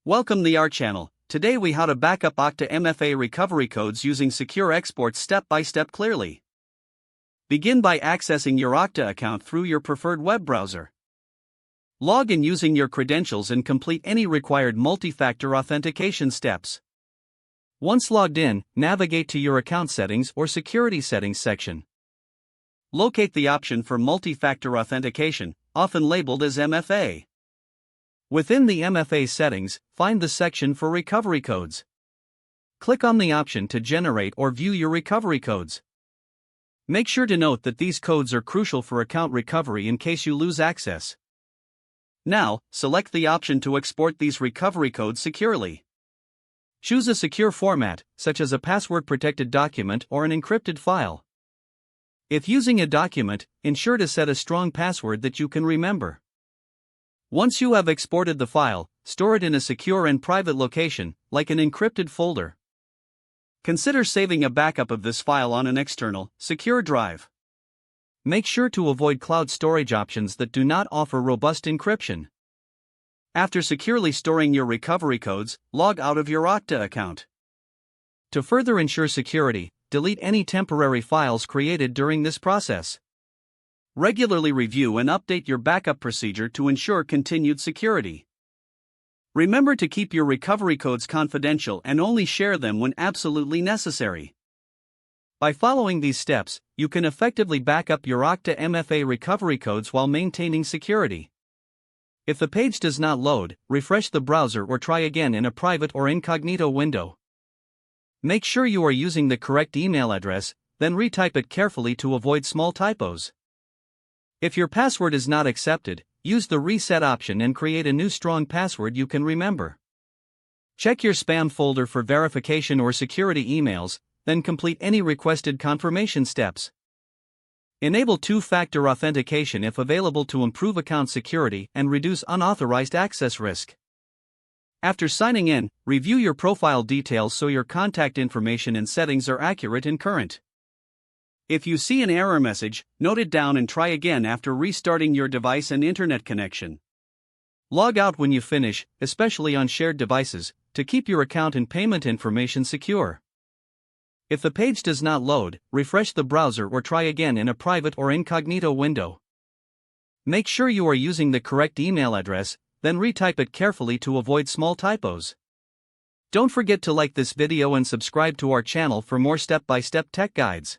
Welcome to our channel. Today we how to backup Okta MFA recovery codes using secure exports step by step clearly. Begin by accessing your Okta account through your preferred web browser. Log in using your credentials and complete any required multi-factor authentication steps. Once logged in, navigate to your account settings or security settings section. Locate the option for multi-factor authentication, often labeled as MFA. Within the MFA settings, find the section for recovery codes. Click on the option to generate or view your recovery codes. Make sure to note that these codes are crucial for account recovery in case you lose access. Now, select the option to export these recovery codes securely. Choose a secure format, such as a password-protected document or an encrypted file. If using a document, ensure to set a strong password that you can remember. Once you have exported the file, store it in a secure and private location, like an encrypted folder. Consider saving a backup of this file on an external, secure drive. Make sure to avoid cloud storage options that do not offer robust encryption. After securely storing your recovery codes, log out of your Okta account. To further ensure security, delete any temporary files created during this process. Regularly review and update your backup procedure to ensure continued security. Remember to keep your recovery codes confidential and only share them when absolutely necessary. By following these steps, you can effectively back up your Okta MFA recovery codes while maintaining security. If the page does not load, refresh the browser or try again in a private or incognito window. Make sure you are using the correct email address, then retype it carefully to avoid small typos. If your password is not accepted, use the reset option and create a new strong password you can remember. Check your spam folder for verification or security emails, then complete any requested confirmation steps. Enable two-factor authentication if available to improve account security and reduce unauthorized access risk. After signing in, review your profile details so your contact information and settings are accurate and current. If you see an error message, note it down and try again after restarting your device and internet connection. Log out when you finish, especially on shared devices, to keep your account and payment information secure. If the page does not load, refresh the browser or try again in a private or incognito window. Make sure you are using the correct email address, then retype it carefully to avoid small typos. Don't forget to like this video and subscribe to our channel for more step-by-step tech guides.